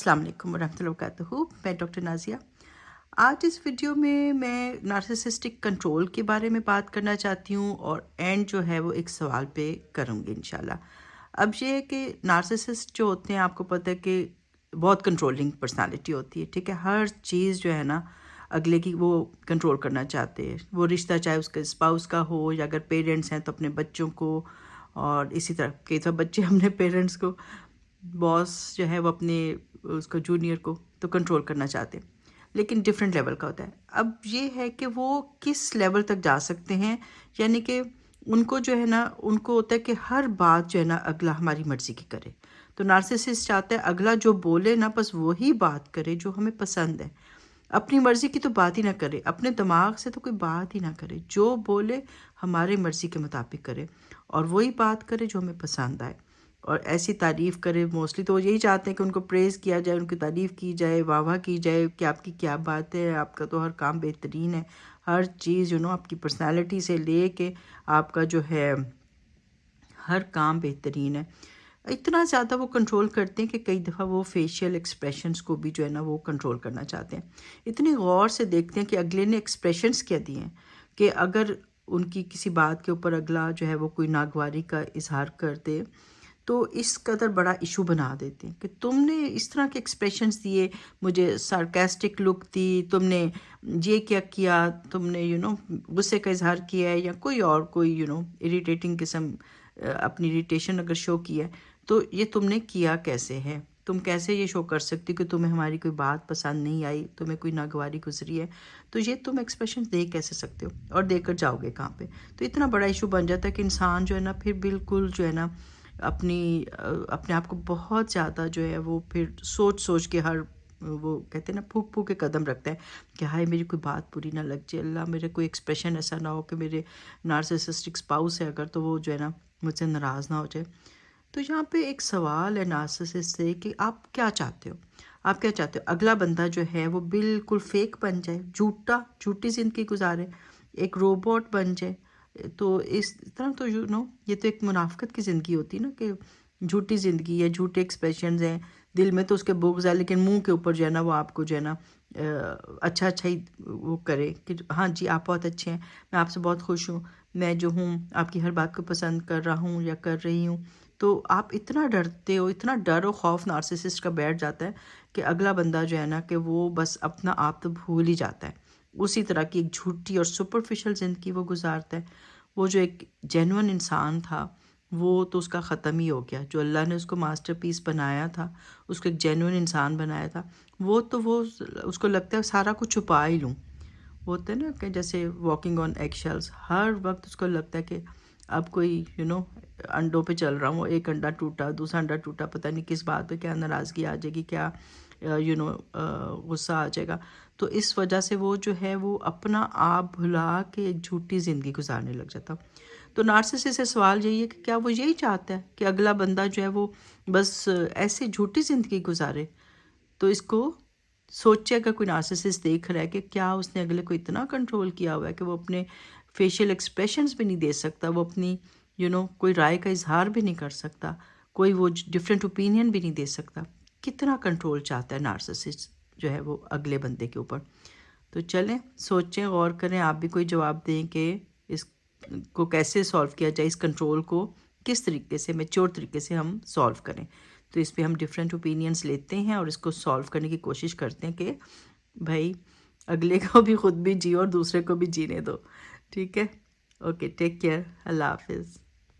अस्सलाम वालेकुम वरहमतुल्लाहि वबरकातुहू। मैं डॉक्टर नाज़िया। आज इस वीडियो में मैं नार्सिसिस्टिक कंट्रोल के बारे में बात करना चाहती हूँ और एंड जो है वो एक सवाल पे करूँगी इंशाल्लाह। अब ये है कि नार्सिसिस्ट जो होते हैं, आपको पता है कि बहुत कंट्रोलिंग पर्सनालिटी होती है, ठीक है। हर चीज़ जो है ना अगले की वो कंट्रोल करना चाहते हैं। वो रिश्ता चाहे उसके स्पाउस का हो या अगर पेरेंट्स हैं तो अपने बच्चों को, और इसी तरह कई तो बच्चे अपने पेरेंट्स को, बॉस जो है वो अपने उसको जूनियर को तो कंट्रोल करना चाहते हैं, लेकिन डिफरेंट लेवल का होता है। अब ये है कि वो किस लेवल तक जा सकते हैं, यानी कि उनको जो है ना, उनको होता है कि हर बात जो है ना अगला हमारी मर्ज़ी की करे। तो नार्सिसिस्ट चाहता है अगला जो बोले ना बस वही बात करे जो हमें पसंद है। अपनी मर्ज़ी की तो बात ही ना करे, अपने दिमाग से तो कोई बात ही ना करे, जो बोले हमारे मर्ज़ी के मुताबिक करे और वही बात करे जो हमें पसंद आए और ऐसी तारीफ़ करे। मोस्टली तो वो यही चाहते हैं कि उनको प्रेज़ किया जाए, उनकी तारीफ़ की जाए, वाह-वाह की जाए कि आपकी क्या बात है, आपका तो हर काम बेहतरीन है। हर चीज़ आपकी पर्सनैलिटी से लेके आपका जो है हर काम बेहतरीन है। इतना ज़्यादा वो कंट्रोल करते हैं कि कई दफ़ा वो फेशियल एक्सप्रेशंस को भी जो है ना वो कंट्रोल करना चाहते हैं। इतनी गौर से देखते हैं कि अगले ने एक्सप्रेशंस क्या दिए हैं, कि अगर उनकी किसी बात के ऊपर अगला जो है वो कोई नागवारी का इज़हार कर दे तो इस कदर बड़ा इशू बना देते हैं कि तुमने इस तरह के एक्सप्रेशंस दिए, मुझे सार्कास्टिक लुक दी, तुमने ये क्या किया, तुमने गुस्से का इजहार किया है या कोई और कोई इरिटेटिंग किस्म अपनी इरिटेशन अगर शो किया है, तो ये तुमने किया कैसे है, तुम कैसे ये शो कर सकती हो कि तुम्हें हमारी कोई बात पसंद नहीं आई, तुम्हें कोई नागवारी गुजरी है, तो ये तुम एक्सप्रेशन दे कैसे सकते हो और देकर जाओगे कहाँ पे। तो इतना बड़ा इशू बन जाता है कि इंसान जो है ना फिर बिल्कुल जो है ना अपने आप को बहुत ज़्यादा जो है वो फिर सोच सोच के हर वो कहते हैं ना फूक फूक के कदम रखता है कि हाय मेरी कोई बात बुरी ना लग जाए, अल्लाह मेरे कोई एक्सप्रेशन ऐसा ना हो कि मेरे नार्सिसिस्टिक स्पाउस है अगर तो वो जो है ना मुझसे नाराज़ ना हो जाए। तो यहाँ पे एक सवाल है नार्सिसिस्ट से कि आप क्या चाहते हो, आप क्या चाहते हो अगला बंदा जो है वो बिल्कुल फेक बन जाए, झूठी ज़िंदगी गुजारे, एक रोबोट बन जाए। तो इस तरह तो ये तो एक मुनाफ़िकत की ज़िंदगी होती है ना, कि झूठी ज़िंदगी है, झूठे एक्सप्रेशंस हैं, दिल में तो उसके बुग़्ज़ है लेकिन मुंह के ऊपर जो है ना वो आपको जो है ना अच्छा अच्छा ही वो करे कि हाँ जी आप बहुत अच्छे हैं, मैं आपसे बहुत खुश हूँ, मैं जो हूँ आपकी हर बात को पसंद कर रहा हूँ या कर रही हूँ। तो आप इतना डरते हो, इतना डर और खौफ नार्सिसिस्ट का बैठ जाता है कि अगला बंदा जो है ना कि वो बस अपना आप तो भूल ही जाता है, उसी तरह की एक झूठी और सुपरफिशियल ज़िंदगी वो गुजारता है। वो जो एक जेन्युइन इंसान था वो तो उसका ख़त्म ही हो गया, जो अल्लाह ने उसको मास्टरपीस बनाया था, उसको एक जेन्युइन इंसान बनाया था, वो तो वो उसको लगता है सारा कुछ छुपा ही लूँ। वो होता है ना कि जैसे वॉकिंग ऑन एग शेल्स, हर वक्त उसको लगता है कि अब कोई अंडों पे चल रहा हूँ, एक अंडा टूटा, दूसरा अंडा टूटा, पता नहीं किस बात पे क्या नाराज़गी आ जाएगी, क्या गुस्सा आ जाएगा। तो इस वजह से वो जो है वो अपना आप भुला के एक झूठी ज़िंदगी गुजारने लग जाता। तो नार्सिसिस्ट से सवाल यही है कि क्या वो यही चाहता है कि अगला बंदा जो है वो बस ऐसे झूठी ज़िंदगी गुजारे। तो इसको सोचे अगर कोई नार्सिसिस्ट देख रहा है कि क्या उसने अगले को इतना कंट्रोल किया हुआ है कि वो अपने फेशियल एक्सप्रेशंस भी नहीं दे सकता, वो अपनी कोई राय का इजहार भी नहीं कर सकता, कोई वो डिफरेंट ओपिनियन भी नहीं दे सकता। कितना कंट्रोल चाहता है नार्सिसिस्ट जो है वो अगले बंदे के ऊपर। तो चलें सोचें, गौर करें, आप भी कोई जवाब दें कि इसको कैसे सॉल्व किया जाए, इस कंट्रोल को किस तरीके से मैच्योर तरीके से हम सॉल्व करें। तो इस पे हम डिफरेंट ओपिनियंस लेते हैं और इसको सॉल्व करने की कोशिश करते हैं कि भाई अगले को भी खुद भी जियो और दूसरे को भी जीने दो। ठीक है, ओके, टेक केयर, अल्लाह हाफिज़।